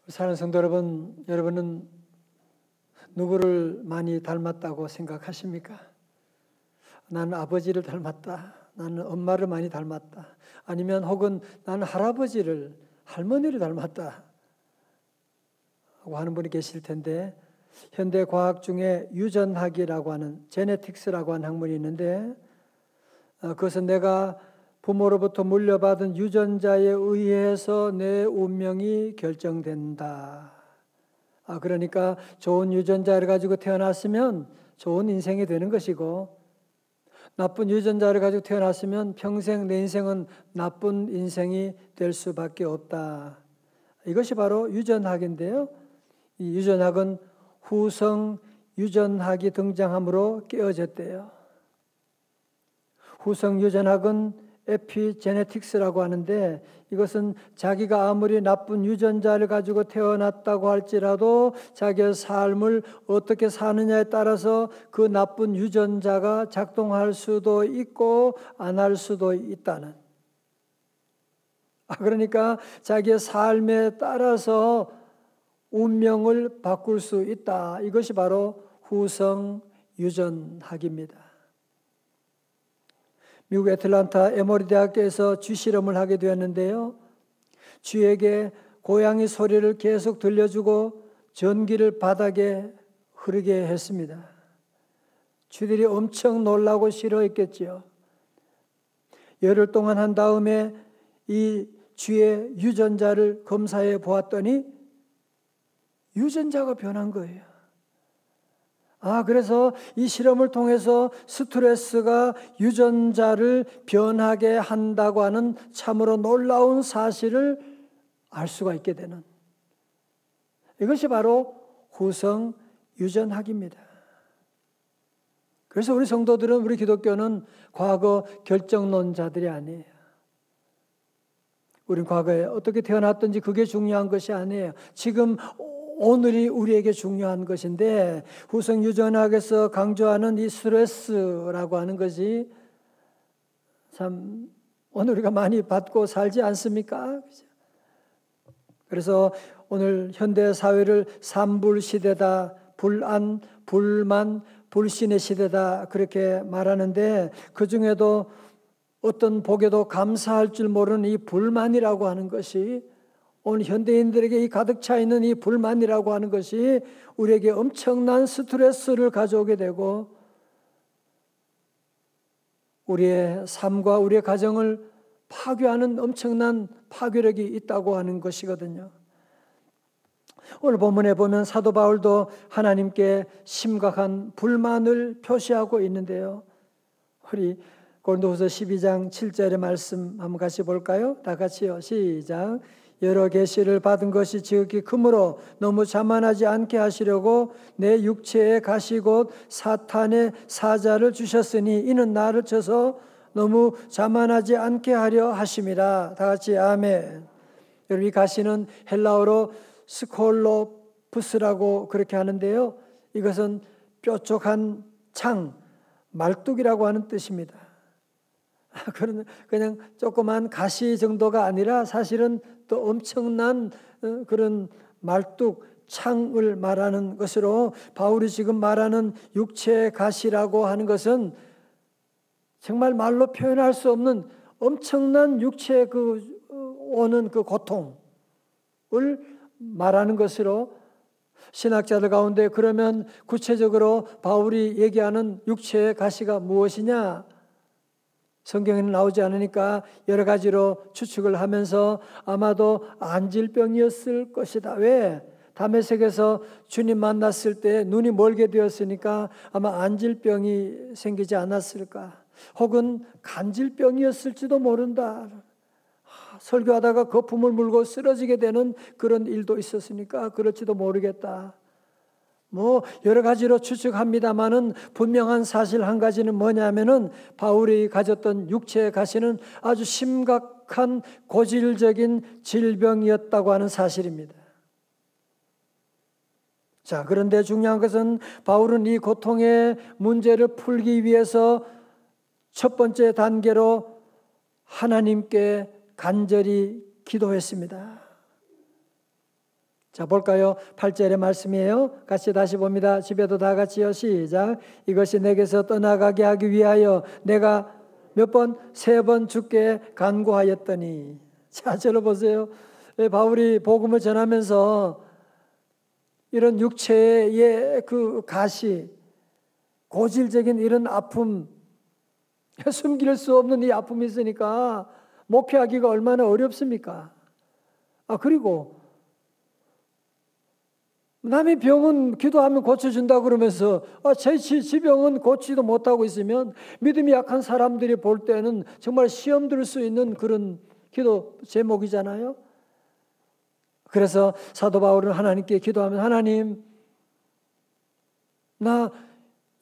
사랑하는 성도 여러분, 여러분은 누구를 많이 닮았다고 생각하십니까? 나는 아버지를 닮았다. 나는 엄마를 많이 닮았다. 아니면 혹은 나는 할아버지를, 할머니를 닮았다 하고 하는 분이 계실 텐데, 현대 과학 중에 유전학이라고 하는, 제네틱스라고 하는 학문이 있는데, 그것은 내가 부모로부터 물려받은 유전자에 의해서 내 운명이 결정된다. 그러니까 좋은 유전자를 가지고 태어났으면 좋은 인생이 되는 것이고, 나쁜 유전자를 가지고 태어났으면 평생 내 인생은 나쁜 인생이 될 수밖에 없다. 이것이 바로 유전학인데요. 이 유전학은 후성 유전학이 등장함으로 깨어졌대요. 후성 유전학은 에피제네틱스라고 하는데, 이것은 자기가 아무리 나쁜 유전자를 가지고 태어났다고 할지라도 자기의 삶을 어떻게 사느냐에 따라서 그 나쁜 유전자가 작동할 수도 있고 안 할 수도 있다는, 그러니까 자기의 삶에 따라서 운명을 바꿀 수 있다. 이것이 바로 후성 유전학입니다. 미국 애틀란타 에모리 대학교에서 쥐 실험을 하게 되었는데요. 쥐에게 고양이 소리를 계속 들려주고 전기를 바닥에 흐르게 했습니다. 쥐들이 엄청 놀라고 싫어했겠지요. 열흘 동안 한 다음에 이 쥐의 유전자를 검사해 보았더니 유전자가 변한 거예요. 그래서 이 실험을 통해서 스트레스가 유전자를 변하게 한다고 하는 참으로 놀라운 사실을 알 수가 있게 되는, 이것이 바로 후성 유전학입니다. 그래서 우리 성도들은, 우리 기독교는 과거 결정론자들이 아니에요. 우린 과거에 어떻게 태어났든지 그게 중요한 것이 아니에요. 지금 오늘이 우리에게 중요한 것인데, 후성 유전학에서 강조하는 이 스트레스라고 하는 것이 참 오늘 우리가 많이 받고 살지 않습니까? 그래서 오늘 현대 사회를 산불 시대다, 불안, 불만, 불신의 시대다 그렇게 말하는데, 그 중에도 어떤 복에도 감사할 줄 모르는 이 불만이라고 하는 것이, 오늘 현대인들에게 이 가득 차 있는 이 불만이라고 하는 것이 우리에게 엄청난 스트레스를 가져오게 되고, 우리의 삶과 우리의 가정을 파괴하는 엄청난 파괴력이 있다고 하는 것이거든요. 오늘 본문에 보면 사도 바울도 하나님께 심각한 불만을 표시하고 있는데요. 우리 고린도후서 12장 7절의 말씀 한번 같이 볼까요? 다 같이요. 시작. 여러 계시를 받은 것이 지극히 크므로 너무 자만하지 않게 하시려고 내 육체에 가시 곧 사탄의 사자를 주셨으니 이는 나를 쳐서 너무 자만하지 않게 하려 하심이라. 다 같이 아멘. 여러분, 이 가시는 헬라어로 스콜로푸스라고 그렇게 하는데요. 이것은 뾰족한 창, 말뚝이라고 하는 뜻입니다. 그냥 조그만 가시 정도가 아니라 사실은 또 엄청난 그런 말뚝, 창을 말하는 것으로, 바울이 지금 말하는 육체의 가시라고 하는 것은 정말 말로 표현할 수 없는 엄청난 육체의 오는 그 고통을 말하는 것으로, 신학자들 가운데 그러면 구체적으로 바울이 얘기하는 육체의 가시가 무엇이냐? 성경에는 나오지 않으니까 여러 가지로 추측을 하면서 아마도 안질병이었을 것이다. 왜? 다메섹에서 주님 만났을 때 눈이 멀게 되었으니까 아마 안질병이 생기지 않았을까? 혹은 간질병이었을지도 모른다. 설교하다가 거품을 물고 쓰러지게 되는 그런 일도 있었으니까 그럴지도 모르겠다. 여러 가지로 추측합니다마는 분명한 사실 한 가지는 뭐냐면은, 바울이 가졌던 육체의 가시는 아주 심각한 고질적인 질병이었다고 하는 사실입니다. 자, 그런데 중요한 것은 바울은 이 고통의 문제를 풀기 위해서 첫 번째 단계로 하나님께 간절히 기도했습니다. 자, 볼까요? 8절의 말씀이에요. 같이 다시 봅니다. 집에도 다 같이요. 시작. 이것이 내게서 떠나가게 하기 위하여 내가 몇 번? 3번 주께 간구하였더니. 자, 저를 보세요. 바울이 복음을 전하면서 이런 육체의 그 가시, 고질적인 이런 아픔, 숨길 수 없는 이 아픔이 있으니까 목회하기가 얼마나 어렵습니까? 그리고 남의 병은 기도하면 고쳐준다 그러면서 제 병은 고치도 못하고 있으면 믿음이 약한 사람들이 볼 때는 정말 시험 들 수 있는 그런 기도 제목이잖아요. 그래서 사도 바울은 하나님께 기도하면 하나님, 나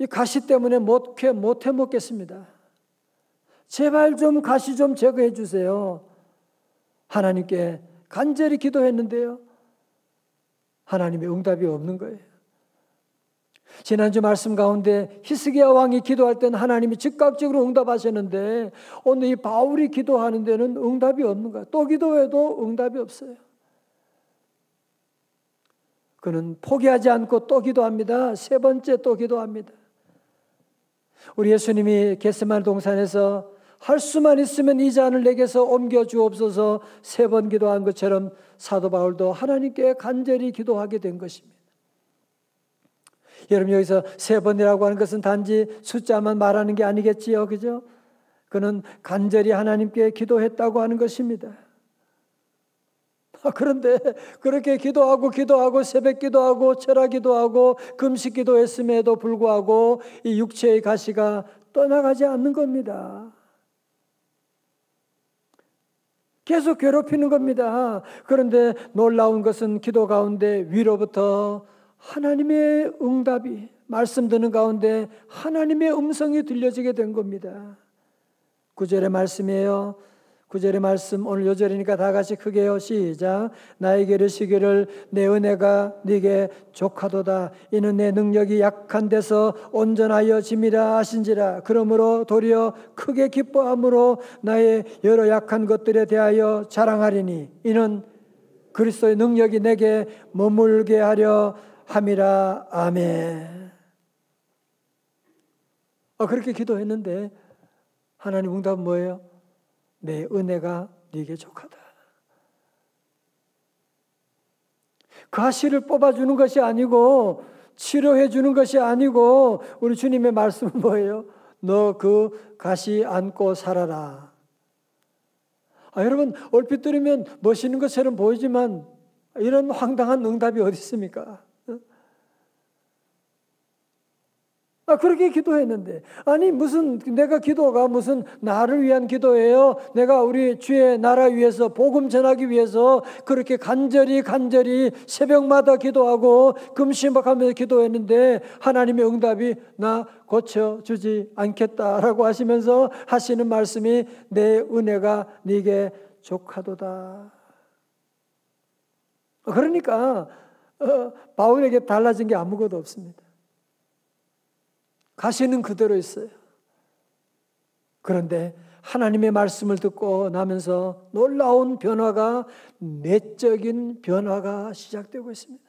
이 가시 때문에 못해 먹겠습니다. 제발 좀 가시 좀 제거해 주세요. 하나님께 간절히 기도했는데요. 하나님의 응답이 없는 거예요. 지난주 말씀 가운데 히스기야 왕이 기도할 때는 하나님이 즉각적으로 응답하셨는데 오늘 이 바울이 기도하는 데는 응답이 없는 거예요. 또 기도해도 응답이 없어요. 그는 포기하지 않고 또 기도합니다. 3번째 또 기도합니다. 우리 예수님이 겟세마네 동산에서 할 수만 있으면 이 잔을 내게서 옮겨 주옵소서 3번 기도한 것처럼 사도 바울도 하나님께 간절히 기도하게 된 것입니다. 여러분, 여기서 3번이라고 하는 것은 단지 숫자만 말하는 게 아니겠지요, 그죠? 그는 간절히 하나님께 기도했다고 하는 것입니다. 그런데 그렇게 기도하고 새벽 기도하고 철학 기도하고 금식 기도했음에도 불구하고 이 육체의 가시가 떠나가지 않는 겁니다. 계속 괴롭히는 겁니다. 그런데 놀라운 것은 기도 가운데 위로부터 하나님의 응답이, 말씀 듣는 가운데 하나님의 음성이 들려지게 된 겁니다. 9절의 말씀이에요. 9절의 말씀, 오늘 요절이니까 다 같이 크게요. 시작. 나에게 이르시기를 내 은혜가 네게 족하도다. 이는 내 능력이 약한 데서 온전하여 짐이라 하신지라. 그러므로 도리어 크게 기뻐함으로 나의 여러 약한 것들에 대하여 자랑하리니 이는 그리스도의 능력이 내게 머물게 하려 함이라. 아멘. 그렇게 기도했는데 하나님 응답은 뭐예요? 내 은혜가 네게 족하다. 가시를 뽑아주는 것이 아니고 치료해 주는 것이 아니고 우리 주님의 말씀은 뭐예요? 너 그 가시 안고 살아라. 여러분, 얼핏 들으면 멋있는 것처럼 보이지만 이런 황당한 응답이 어디 있습니까? 그렇게 기도했는데, 아니 무슨 내가 기도가 무슨 나를 위한 기도예요? 내가 우리 주의 나라 위해서 복음 전하기 위해서 그렇게 간절히 새벽마다 기도하고 금식하면서 기도했는데 하나님의 응답이 나 고쳐주지 않겠다라고 하시면서 하시는 말씀이 내 은혜가 네게 족하도다. 그러니까 바울에게 달라진 게 아무것도 없습니다. 가시는 그대로 있어요. 그런데 하나님의 말씀을 듣고 나면서 놀라운 변화가, 내적인 변화가 시작되고 있습니다.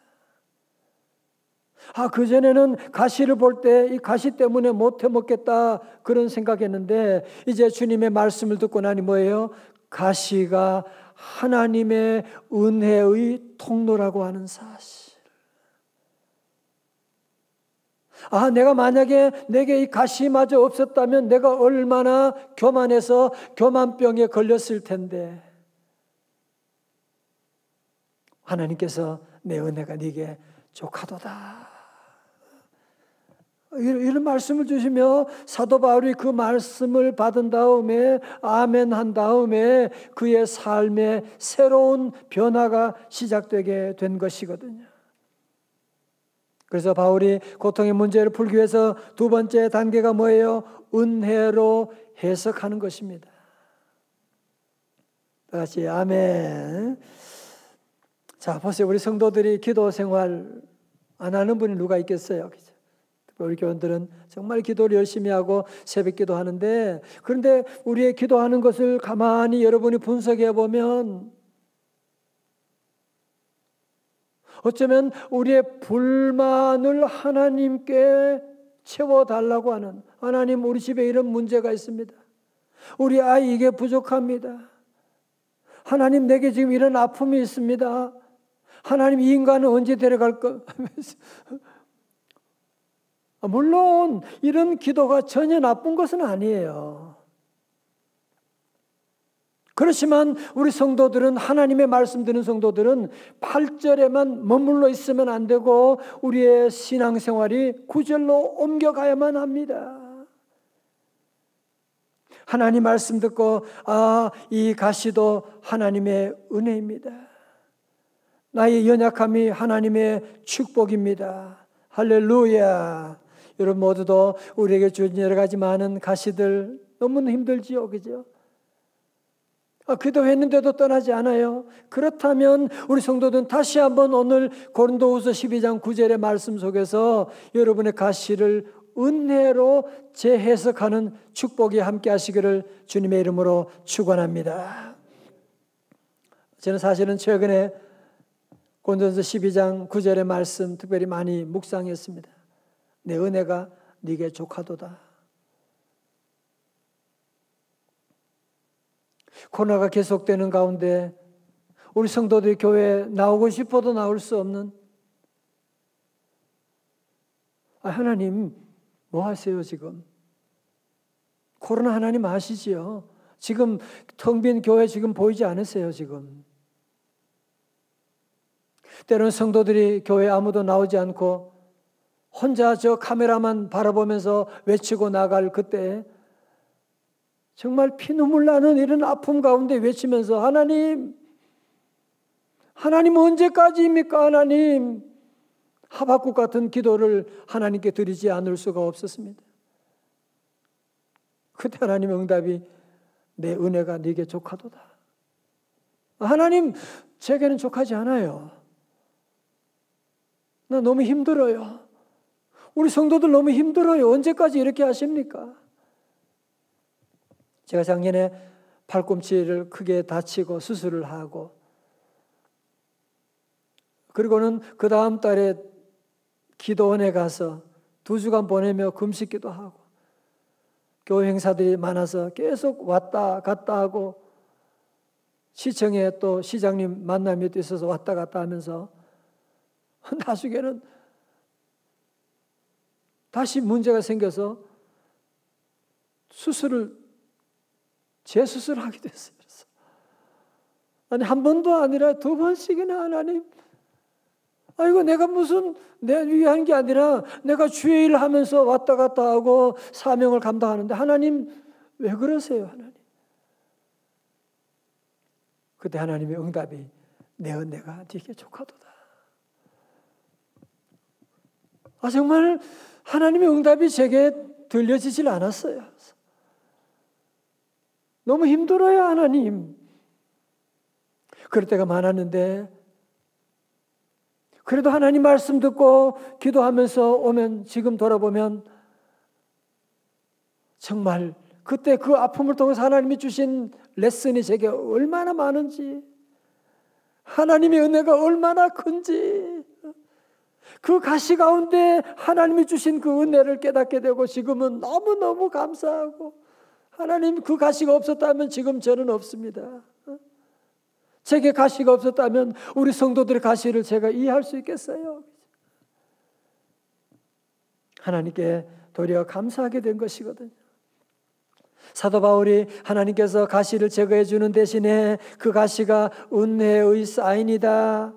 그전에는 가시를 볼 때 이 가시 때문에 못해 먹겠다 그런 생각했는데 이제 주님의 말씀을 듣고 나니 뭐예요? 가시가 하나님의 은혜의 통로라고 하는 사실. 내가 만약에 내게 이 가시마저 없었다면 내가 얼마나 교만해서 교만병에 걸렸을 텐데 하나님께서 내 은혜가 네게 족하도다. 이런 말씀을 주시며 사도 바울이 그 말씀을 받은 다음에 아멘 한 다음에 그의 삶에 새로운 변화가 시작되게 된 것이거든요. 그래서 바울이 고통의 문제를 풀기 위해서 2번째 단계가 뭐예요? 은혜로 해석하는 것입니다. 다시 아멘. 자, 보세요. 우리 성도들이 기도 생활 안 하는 분이 누가 있겠어요? 우리 교원들은 정말 기도를 열심히 하고 새벽 기도하는데, 그런데 우리의 기도하는 것을 가만히 여러분이 분석해 보면 어쩌면 우리의 불만을 하나님께 채워달라고 하는, 하나님 우리 집에 이런 문제가 있습니다. 우리 아이 이게 부족합니다. 하나님 내게 지금 이런 아픔이 있습니다. 하나님 이 인간은 언제 데려갈까? 물론 이런 기도가 전혀 나쁜 것은 아니에요. 그렇지만 우리 성도들은, 하나님의 말씀 듣는 성도들은 8절에만 머물러 있으면 안 되고 우리의 신앙생활이 9절로 옮겨가야만 합니다. 하나님 말씀 듣고 이 가시도 하나님의 은혜입니다. 나의 연약함이 하나님의 축복입니다. 할렐루야. 여러분 모두도 우리에게 주신 여러 가지 많은 가시들 너무 힘들지요, 그죠? 기도했는데도 떠나지 않아요. 그렇다면 우리 성도들은 다시 한번 오늘 고린도후서 12장 9절의 말씀 속에서 여러분의 가시를 은혜로 재해석하는 축복이 함께 하시기를 주님의 이름으로 축원합니다. 저는 사실은 최근에 고린도후서 12장 9절의 말씀 특별히 많이 묵상했습니다. 내 은혜가 네게 족하도다. 코로나가 계속되는 가운데 우리 성도들이 교회에 나오고 싶어도 나올 수 없는, 하나님 뭐 하세요 지금? 코로나 하나님 아시지요? 지금 텅 빈 교회 지금 보이지 않으세요 지금? 때로는 성도들이 교회에 아무도 나오지 않고 혼자 저 카메라만 바라보면서 외치고 나갈 그때 정말 피눈물 나는 이런 아픔 가운데 외치면서 하나님 언제까지입니까? 하나님, 하박국 같은 기도를 하나님께 드리지 않을 수가 없었습니다. 그때 하나님의 응답이 내 은혜가 네게 족하도다. 하나님, 제게는 족하지 않아요. 나 너무 힘들어요. 우리 성도들 너무 힘들어요. 언제까지 이렇게 하십니까? 제가 작년에 팔꿈치를 크게 다치고 수술을 하고, 그리고는 그 다음 달에 기도원에 가서 2주간 보내며 금식기도 하고, 교회 행사들이 많아서 계속 왔다 갔다 하고, 시청에 또 시장님 만남이 있어서 왔다 갔다 하면서 나중에는 다시 문제가 생겨서 재수술을 하게 됐어요. 그래서 아니 한 번도 아니라 2번씩이나 하나님, 이거 내가 무슨 내 위한 게 아니라 내가 주의 일을 하면서 왔다 갔다 하고 사명을 감당하는데 하나님 왜 그러세요? 하나님. 그때 하나님의 응답이 내 은혜가 네게 족하도다. 정말 하나님의 응답이 제게 들려지질 않았어요. 너무 힘들어요, 하나님. 그럴 때가 많았는데, 그래도 하나님 말씀 듣고 기도하면서 오면 지금 돌아보면 정말 그때 그 아픔을 통해서 하나님이 주신 레슨이 제게 얼마나 많은지, 하나님의 은혜가 얼마나 큰지, 그 가시 가운데 하나님이 주신 그 은혜를 깨닫게 되고 지금은 너무너무 감사하고, 하나님 그 가시가 없었다면 지금 저는 없습니다. 제게 가시가 없었다면 우리 성도들의 가시를 제가 이해할 수 있겠어요? 하나님께 도리어 감사하게 된 것이거든요. 사도 바울이 하나님께서 가시를 제거해 주는 대신에 그 가시가 은혜의 사인이다.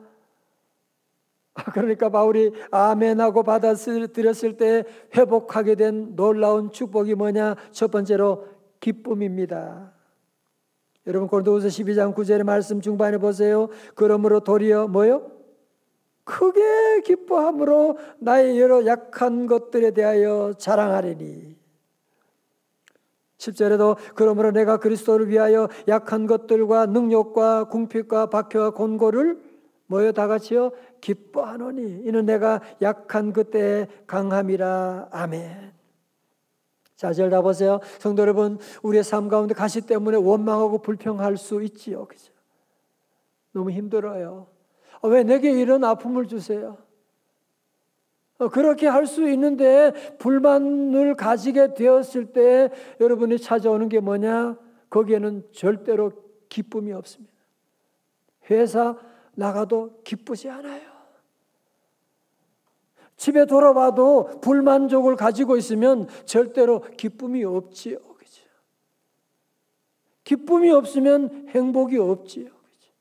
그러니까 바울이 아멘하고 받아들였을 때 회복하게 된 놀라운 축복이 뭐냐? 첫 번째로 기쁨입니다. 여러분 고린도후서 12장 9절의 말씀 중반에 보세요. 그러므로 도리어 뭐요? 크게 기뻐함으로 나의 여러 약한 것들에 대하여 자랑하리니. 10절에도 그러므로 내가 그리스도를 위하여 약한 것들과 능력과 궁핍과 박해와 곤고를 뭐요? 다 같이요? 기뻐하노니 이는 내가 약한 그때의 강함이라. 아멘. 자, 절 다 보세요. 성도 여러분, 우리의 삶 가운데 가시 때문에 원망하고 불평할 수 있지요. 그죠? 너무 힘들어요. 왜 내게 이런 아픔을 주세요? 그렇게 할 수 있는데 불만을 가지게 되었을 때 여러분이 찾아오는 게 뭐냐? 거기에는 절대로 기쁨이 없습니다. 회사 나가도 기쁘지 않아요. 집에 돌아와도 불만족을 가지고 있으면 절대로 기쁨이 없지요. 그죠? 기쁨이 없으면 행복이 없지요. 그죠?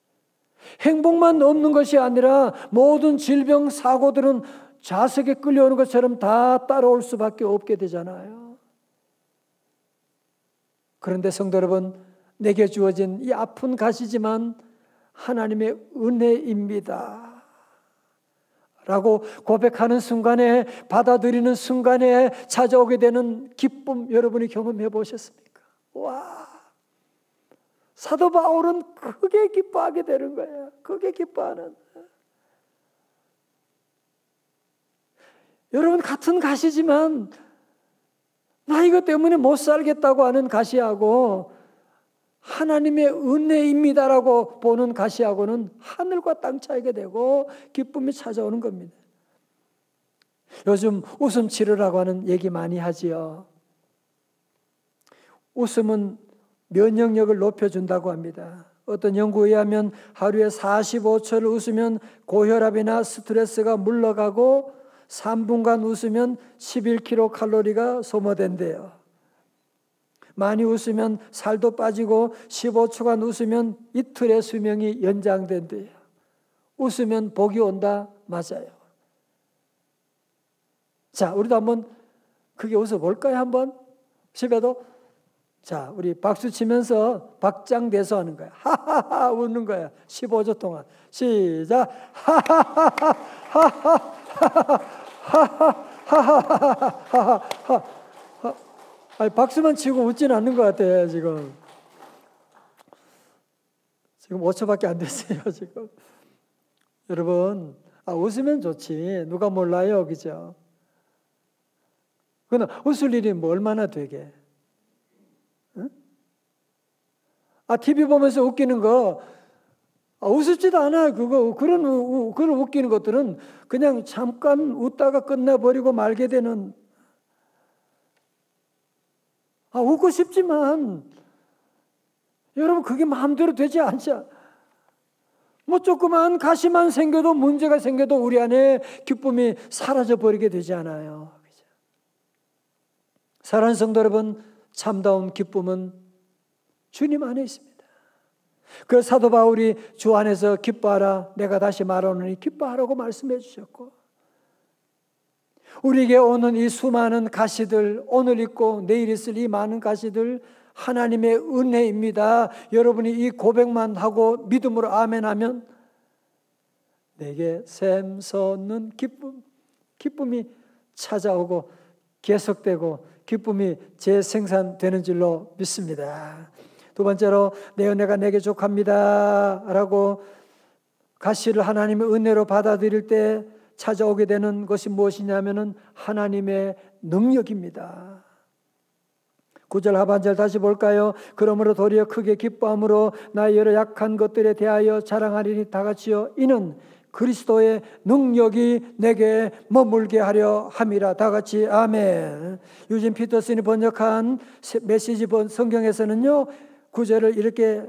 행복만 없는 것이 아니라 모든 질병, 사고들은 자석에 끌려오는 것처럼 다 따라올 수밖에 없게 되잖아요. 그런데 성도 여러분, 내게 주어진 이 아픈 가시지만 하나님의 은혜입니다 라고 고백하는 순간에, 받아들이는 순간에 찾아오게 되는 기쁨, 여러분이 경험해 보셨습니까? 와, 사도 바울은 크게 기뻐하게 되는 거예요. 크게 기뻐하는. 여러분, 같은 가시지만 나 이것 때문에 못 살겠다고 하는 가시하고 하나님의 은혜입니다라고 보는 가시하고는 하늘과 땅 차이가 되고 기쁨이 찾아오는 겁니다. 요즘 웃음 치료라고 하는 얘기 많이 하지요. 웃음은 면역력을 높여준다고 합니다. 어떤 연구에 의하면 하루에 45초를 웃으면 고혈압이나 스트레스가 물러가고 3분간 웃으면 11kcal 소모된대요. 많이 웃으면 살도 빠지고 15초간 웃으면 이틀의 수명이 연장된대요. 웃으면 복이 온다? 맞아요. 자, 우리도 한번 크게 웃어볼까요? 한번? 집에도? 자, 우리 박수 치면서 박장대소 하는 거야. 하하하 웃는 거야. 15초 동안. 시작. 하하하하 하하하하하하하하하하. 아니, 박수만 치고 웃지는 않는 것 같아요, 지금. 지금 5초밖에 안 됐어요, 지금. 여러분, 웃으면 좋지. 누가 몰라요, 그죠? 그러나 웃을 일이 뭐 얼마나 되게. 응? TV 보면서 웃기는 거, 웃을지도 않아요. 그런 웃기는 것들은 그냥 잠깐 웃다가 끝나버리고 말게 되는. 웃고 싶지만 여러분 그게 마음대로 되지 않죠. 뭐 조그만 가시만 생겨도, 문제가 생겨도 우리 안에 기쁨이 사라져 버리게 되지 않아요. 사랑하는 성도 여러분, 참다운 기쁨은 주님 안에 있습니다. 그 사도 바울이 주 안에서 기뻐하라, 내가 다시 말하노니 기뻐하라고 말씀해 주셨고, 우리에게 오는 이 수많은 가시들, 오늘 있고 내일 있을 이 많은 가시들 하나님의 은혜입니다. 여러분이 이 고백만 하고 믿음으로 아멘하면 내게 샘솟는 기쁨이 찾아오고 계속되고 기쁨이 재생산되는 줄로 믿습니다. 두 번째로, 내 은혜가 내게 족합니다 라고 가시를 하나님의 은혜로 받아들일 때 찾아오게 되는 것이 무엇이냐면은 하나님의 능력입니다. 9절 하반절 다시 볼까요? 그러므로 도리어 크게 기뻐함으로 나의 여러 약한 것들에 대하여 자랑하리니 다같이요 이는 그리스도의 능력이 내게 머물게 하려 함이라. 다같이 아멘. 유진 피터슨이 번역한 메시지 성경에서는요 9절을 이렇게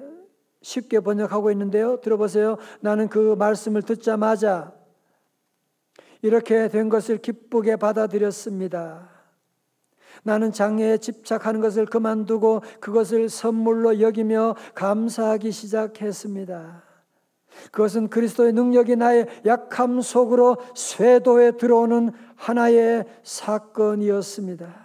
쉽게 번역하고 있는데요, 들어보세요. 나는 그 말씀을 듣자마자 이렇게 된 것을 기쁘게 받아들였습니다. 나는 장애에 집착하는 것을 그만두고 그것을 선물로 여기며 감사하기 시작했습니다. 그것은 그리스도의 능력이 나의 약함 속으로 쇄도해 들어오는 하나의 사건이었습니다.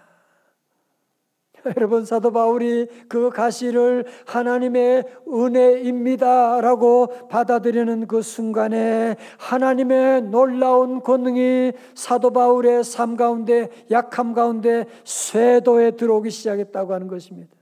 여러분, 사도 바울이 그 가시를 하나님의 은혜입니다 라고 받아들이는 그 순간에 하나님의 놀라운 권능이 사도 바울의 삶 가운데, 약함 가운데 쇄도에 들어오기 시작했다고 하는 것입니다.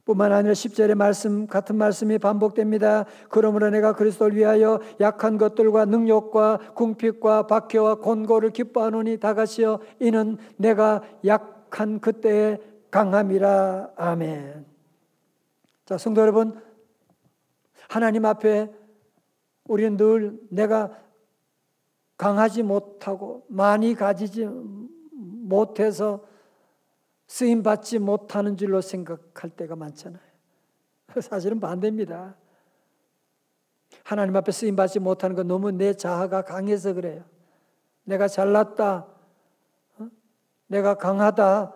뿐만 아니라 10절의 말씀, 같은 말씀이 반복됩니다. 그러므로 내가 그리스도를 위하여 약한 것들과 능력과 궁핍과 박해와 곤고를 기뻐하노니 다같이요 이는 내가 약한 그때의 강함이라. 아멘. 자, 성도 여러분, 하나님 앞에 우리는 늘 내가 강하지 못하고 많이 가지지 못해서 쓰임받지 못하는 줄로 생각할 때가 많잖아요. 사실은 반대입니다. 하나님 앞에 쓰임받지 못하는 건 너무 내 자아가 강해서 그래요. 내가 잘났다, 내가 강하다.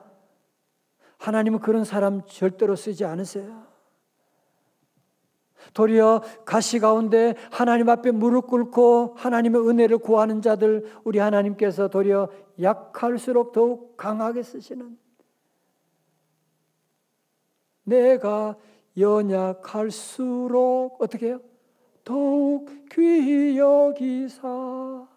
하나님은 그런 사람 절대로 쓰지 않으세요. 도리어 가시 가운데 하나님 앞에 무릎 꿇고 하나님의 은혜를 구하는 자들, 우리 하나님께서 도리어 약할수록 더욱 강하게 쓰시는, 내가 연약할수록 어떻게 해요? 더욱 귀히 여기사.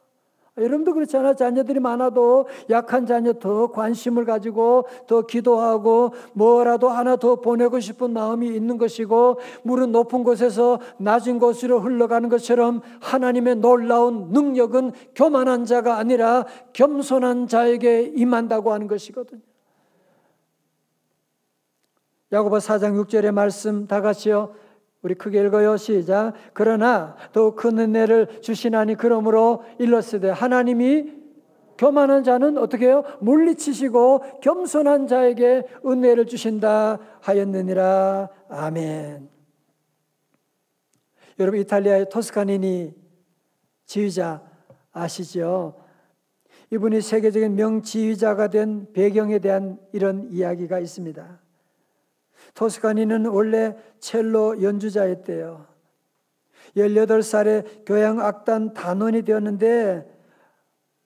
여러분도 그렇잖아요. 자녀들이 많아도 약한 자녀 더 관심을 가지고 더 기도하고 뭐라도 하나 더 보내고 싶은 마음이 있는 것이고, 물은 높은 곳에서 낮은 곳으로 흘러가는 것처럼 하나님의 놀라운 능력은 교만한 자가 아니라 겸손한 자에게 임한다고 하는 것이거든요. 야고보 4장 6절의 말씀 다 같이요. 우리 크게 읽어요. 시작. 그러나 더 큰 은혜를 주시나니 그러므로 일렀으되 하나님이 교만한 자는 어떻게 해요? 물리치시고 겸손한 자에게 은혜를 주신다 하였느니라. 아멘. 여러분, 이탈리아의 토스카니니 지휘자 아시죠? 이분이 세계적인 명지휘자가 된 배경에 대한 이런 이야기가 있습니다. 토스카니는 원래 첼로 연주자였대요. 18살에 교향악단 단원이 되었는데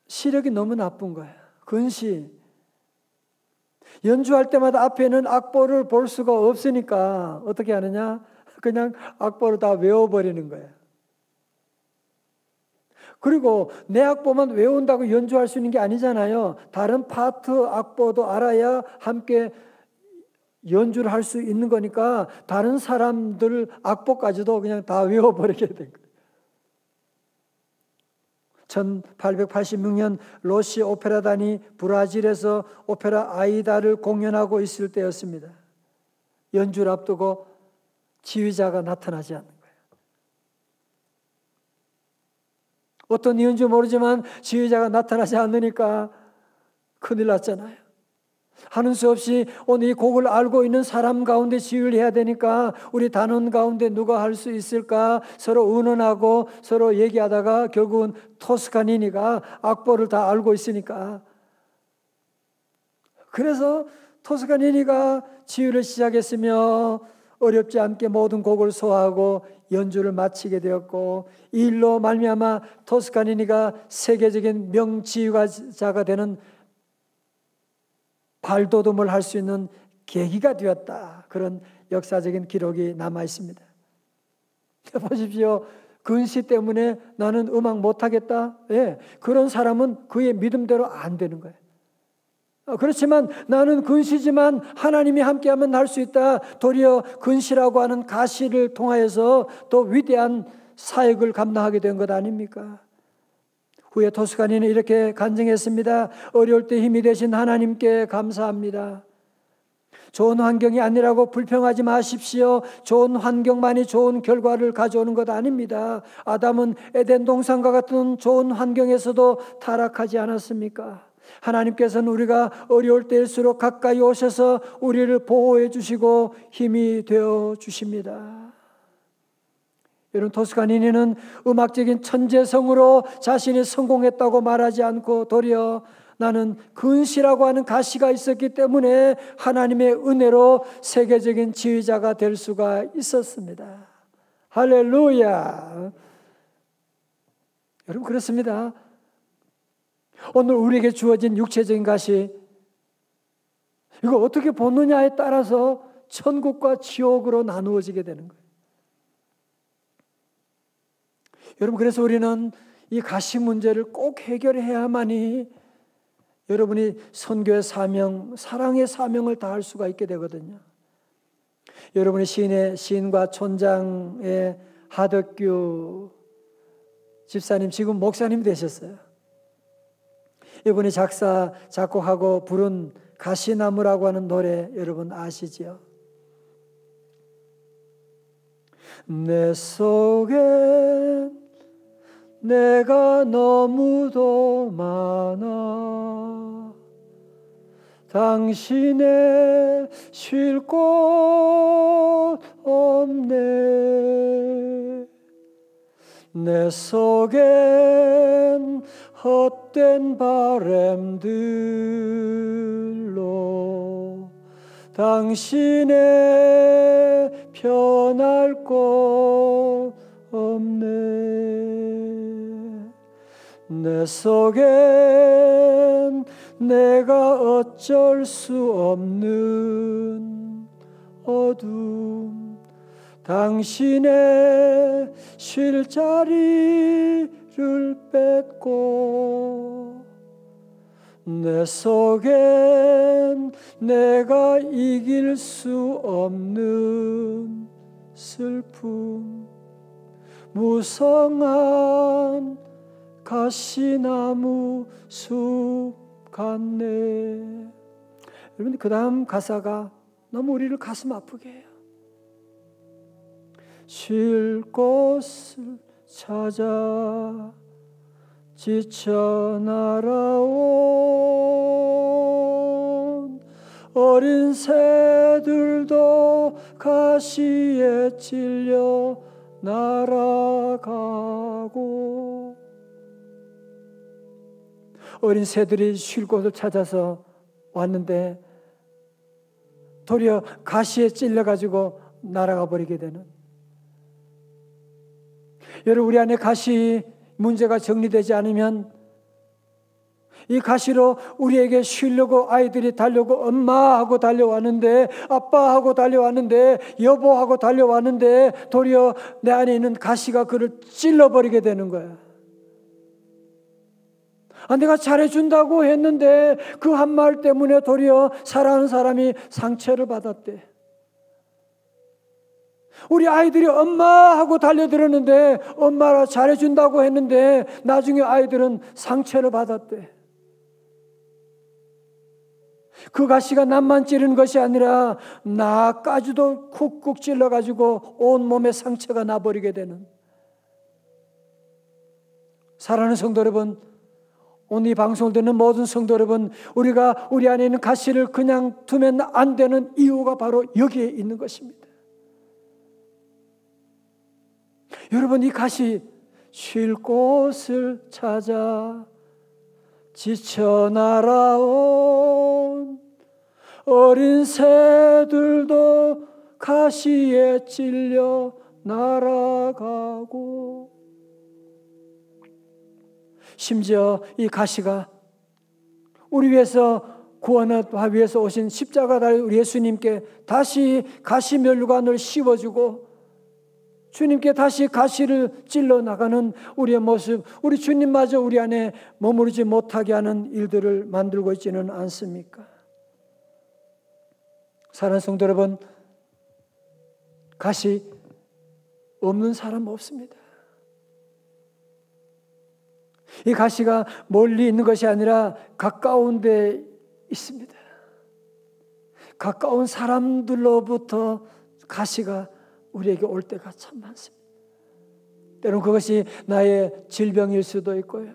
시력이 너무 나쁜 거예요. 근시. 연주할 때마다 앞에는 악보를 볼 수가 없으니까 어떻게 하느냐? 그냥 악보를 다 외워버리는 거예요. 그리고 내 악보만 외운다고 연주할 수 있는 게 아니잖아요. 다른 파트 악보도 알아야 함께 연주를 할 수 있는 거니까 다른 사람들 악보까지도 그냥 다 외워버리게 된 거예요. 1886년 로시 오페라단이 브라질에서 오페라 아이다를 공연하고 있을 때였습니다. 연주를 앞두고 지휘자가 나타나지 않는 거예요. 어떤 이유인지 모르지만 지휘자가 나타나지 않으니까 큰일 났잖아요. 하는 수 없이 오늘 이 곡을 알고 있는 사람 가운데 지휘를 해야 되니까 우리 단원 가운데 누가 할 수 있을까 서로 의논하고 서로 얘기하다가 결국은 토스카니니가 악보를 다 알고 있으니까, 그래서 토스카니니가 지휘를 시작했으며 어렵지 않게 모든 곡을 소화하고 연주를 마치게 되었고, 이 일로 말미암아 토스카니니가 세계적인 명지휘자가 되는 발돋움을 할 수 있는 계기가 되었다. 그런 역사적인 기록이 남아 있습니다. 보십시오. 근시 때문에 나는 음악 못하겠다. 예, 그런 사람은 그의 믿음대로 안 되는 거예요. 그렇지만 나는 근시지만 하나님이 함께하면 할 수 있다. 도리어 근시라고 하는 가시를 통하여서 또 위대한 사역을 감당하게 된 것 아닙니까? 후에 토스카니는 이렇게 간증했습니다. 어려울 때 힘이 되신 하나님께 감사합니다. 좋은 환경이 아니라고 불평하지 마십시오. 좋은 환경만이 좋은 결과를 가져오는 것 아닙니다. 아담은 에덴 동산과 같은 좋은 환경에서도 타락하지 않았습니까? 하나님께서는 우리가 어려울 때일수록 가까이 오셔서 우리를 보호해 주시고 힘이 되어 주십니다. 여러분, 토스카니니는 음악적인 천재성으로 자신이 성공했다고 말하지 않고 도리어 나는 근시라고 하는 가시가 있었기 때문에 하나님의 은혜로 세계적인 지휘자가 될 수가 있었습니다. 할렐루야. 여러분, 그렇습니다. 오늘 우리에게 주어진 육체적인 가시, 이거 어떻게 보느냐에 따라서 천국과 지옥으로 나누어지게 되는 거예요. 여러분, 그래서 우리는 이 가시 문제를 꼭 해결해야만이 여러분이 선교의 사명, 사랑의 사명을 다할 수가 있게 되거든요. 여러분이 시인과 촌장의 하덕규 집사님, 지금 목사님 되셨어요. 이분이 작곡하고 부른 가시나무라고 하는 노래 여러분 아시죠? 내 속엔 내가 너무도 많아. 당신의 쉴 곳 없네. 내 속엔 헛된 바램들로 당신의 편할 곳 없네. 내 속엔 내가 어쩔 수 없는 어둠, 당신의 쉴 자리를 뺏고 내 속엔 내가 이길 수 없는 슬픔, 무성한 가시나무 숲 같네. 여러분, 그 다음 가사가 너무 우리를 가슴 아프게 해요. 쉴 곳을 찾아 지쳐 날아온 어린 새들도 가시에 찔려 날아가고, 어린 새들이 쉴 곳을 찾아서 왔는데 도리어 가시에 찔려가지고 날아가 버리게 되는, 여러분, 우리 안에 가시 문제가 정리되지 않으면 이 가시로 우리에게 쉬려고 아이들이 달려고 엄마하고 달려왔는데, 아빠하고 달려왔는데, 여보하고 달려왔는데 도리어 내 안에 있는 가시가 그를 찔러버리게 되는 거야. 내가 잘해준다고 했는데 그 한 말 때문에 도리어 사랑하는 사람이 상처를 받았대. 우리 아이들이 엄마하고 달려들었는데, 엄마라 잘해준다고 했는데 나중에 아이들은 상처를 받았대. 그 가시가 남만 찌르는 것이 아니라 나까지도 쿡쿡 찔러가지고 온몸에 상처가 나버리게 되는, 사랑하는 성도 여러분, 오늘 이 방송을 듣는 모든 성도 여러분, 우리가 우리 안에 있는 가시를 그냥 두면 안 되는 이유가 바로 여기에 있는 것입니다. 여러분, 이 가시, 쉴 곳을 찾아 지쳐 날아온 어린 새들도 가시에 찔려 날아가고, 심지어 이 가시가 우리 위해서 구원을 위해서 오신 십자가 달 우리 예수님께 다시 가시 면류관을 씌워주고 주님께 다시 가시를 찔러 나가는 우리의 모습, 우리 주님마저 우리 안에 머무르지 못하게 하는 일들을 만들고 있지는 않습니까? 사랑하는 성도 여러분, 가시 없는 사람 없습니다. 이 가시가 멀리 있는 것이 아니라 가까운 데 있습니다. 가까운 사람들로부터 가시가 우리에게 올 때가 참 많습니다. 때로는 그것이 나의 질병일 수도 있고요,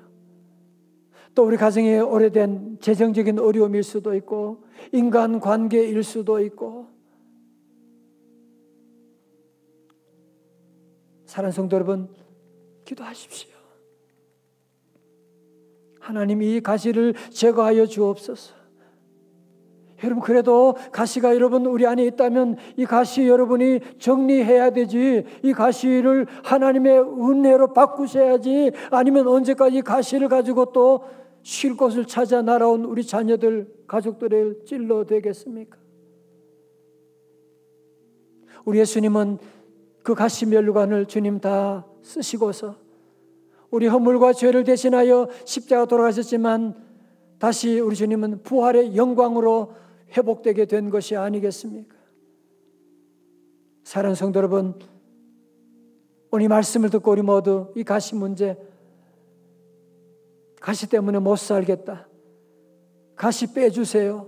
또 우리 가정에 오래된 재정적인 어려움일 수도 있고, 인간관계일 수도 있고. 사랑하는 성도 여러분, 기도하십시오. 하나님, 이 가시를 제거하여 주옵소서. 여러분, 그래도 가시가 여러분 우리 안에 있다면 이 가시 여러분이 정리해야 되지, 이 가시를 하나님의 은혜로 바꾸셔야지, 아니면 언제까지 가시를 가지고 또 쉴 곳을 찾아 날아온 우리 자녀들, 가족들을 찔러대겠습니까? 우리 예수님은 그 가시 면류관을 주님 다 쓰시고서 우리 허물과 죄를 대신하여 십자가 돌아가셨지만 다시 우리 주님은 부활의 영광으로 회복되게 된 것이 아니겠습니까? 사랑하는 성도 여러분, 오늘 이 말씀을 듣고 우리 모두 이 가시 문제, 가시 때문에 못 살겠다, 가시 빼주세요,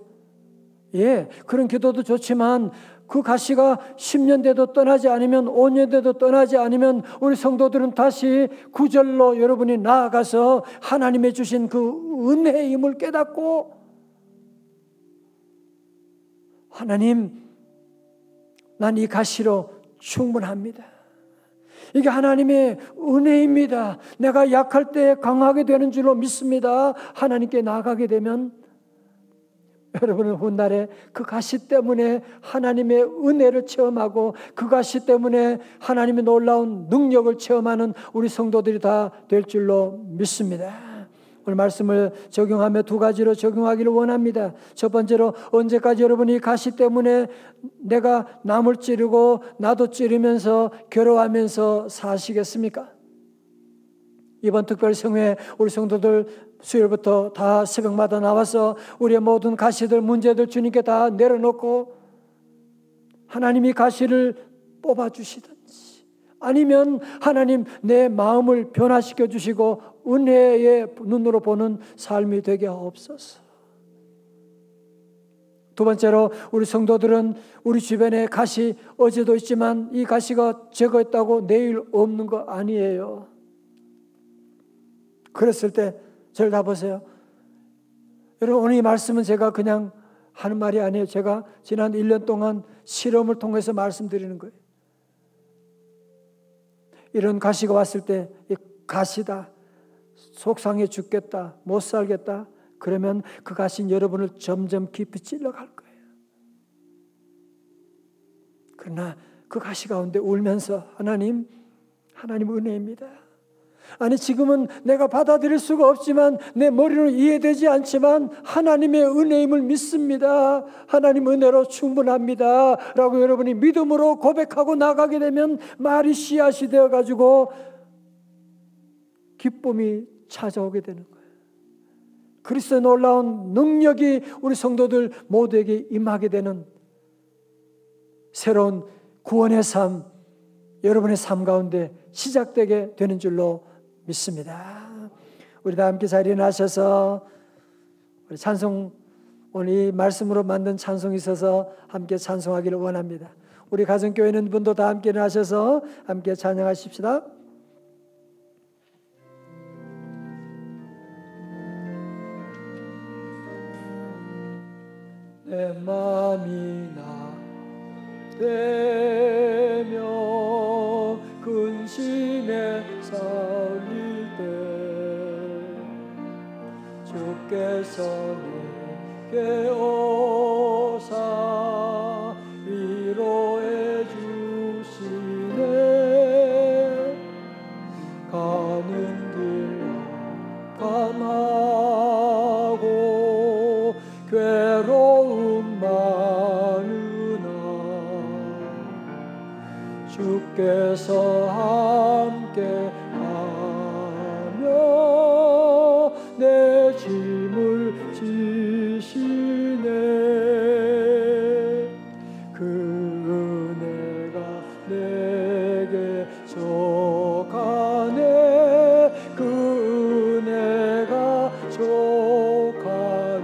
예, 그런 기도도 좋지만 그 가시가 10년 돼도 떠나지 않으면 5년 돼도 떠나지 않으면 우리 성도들은 다시 구절로 여러분이 나아가서 하나님의 주신 그 은혜의 힘을 깨닫고 하나님, 난 이 가시로 충분합니다. 이게 하나님의 은혜입니다. 내가 약할 때 강하게 되는 줄로 믿습니다. 하나님께 나아가게 되면 여러분은 훗날에 그 가시 때문에 하나님의 은혜를 체험하고 그 가시 때문에 하나님의 놀라운 능력을 체험하는 우리 성도들이 다 될 줄로 믿습니다. 오늘 말씀을 적용하며 두 가지로 적용하기를 원합니다. 첫 번째로, 언제까지 여러분이 가시 때문에 내가 남을 찌르고 나도 찌르면서 괴로워하면서 사시겠습니까? 이번 특별 성회 우리 성도들 수요일부터 다 새벽마다 나와서 우리의 모든 가시들, 문제들 주님께 다 내려놓고 하나님이 가시를 뽑아주시든지 아니면 하나님 내 마음을 변화시켜 주시고 은혜의 눈으로 보는 삶이 되게 하옵소서. 두 번째로, 우리 성도들은 우리 주변에 가시 어제도 있지만 이 가시가 제거했다고 내일 없는 거 아니에요. 그랬을 때 저를 다 보세요. 여러분, 오늘 이 말씀은 제가 그냥 하는 말이 아니에요. 제가 지난 1년 동안 실험을 통해서 말씀드리는 거예요. 이런 가시가 왔을 때 가시다, 속상해 죽겠다, 못 살겠다, 그러면 그 가시는 여러분을 점점 깊이 찔러갈 거예요. 그러나 그 가시 가운데 울면서 하나님 은혜입니다. 아니, 지금은 내가 받아들일 수가 없지만 내 머리로 이해되지 않지만 하나님의 은혜임을 믿습니다. 하나님 은혜로 충분합니다 라고 여러분이 믿음으로 고백하고 나가게 되면 말이 씨앗이 되어가지고 기쁨이 찾아오게 되는 거예요. 그리스도의 놀라운 능력이 우리 성도들 모두에게 임하게 되는 새로운 구원의 삶, 여러분의 삶 가운데 시작되게 되는 줄로 믿습니다. 우리 다 함께 자리에 나셔서 우리 찬송, 오늘 이 말씀으로 만든 찬송이 있어서 함께 찬송하기를 원합니다. 우리 가정교회 있는 분도 다 함께 나셔서 함께 찬양하십시다. 내 맘이 나되며 근심에 쌓일 때 주께서 내게 오사 위로해 주시네. 가는 길 깜하고 괴로움 많으나 주께서 함께 하며 내 짐을 지시네. 그 은혜가 내게 족하네. 그 은혜가 족하네.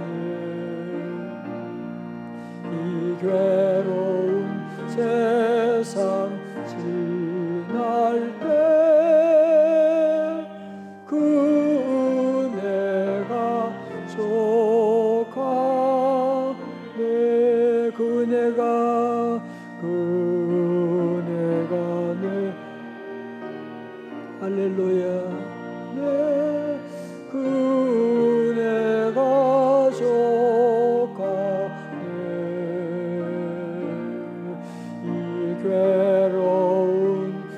이 괴로운 세상 지날 때 그 은혜가 족하네. 그 은혜가 내 할렐루야. 네, 그 은혜가 족하네. 이 괴로운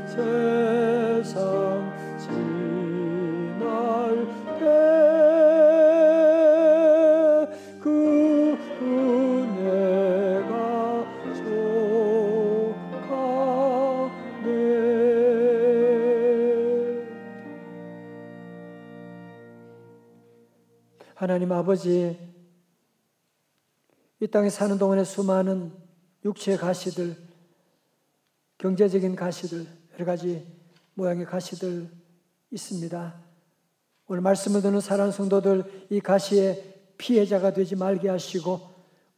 세상 지날 때 그 은혜가 족하네. 하나님 아버지, 이 땅에 사는 동안에 수많은 육체의 가시들, 경제적인 가시들, 여러 가지 모양의 가시들 있습니다. 오늘 말씀을 듣는 사랑하는 성도들, 이 가시의 피해자가 되지 말게 하시고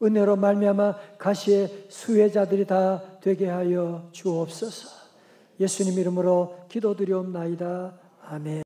은혜로 말미암아 가시의 수혜자들이 다 되게 하여 주옵소서. 예수님 이름으로 기도드리옵나이다. 아멘.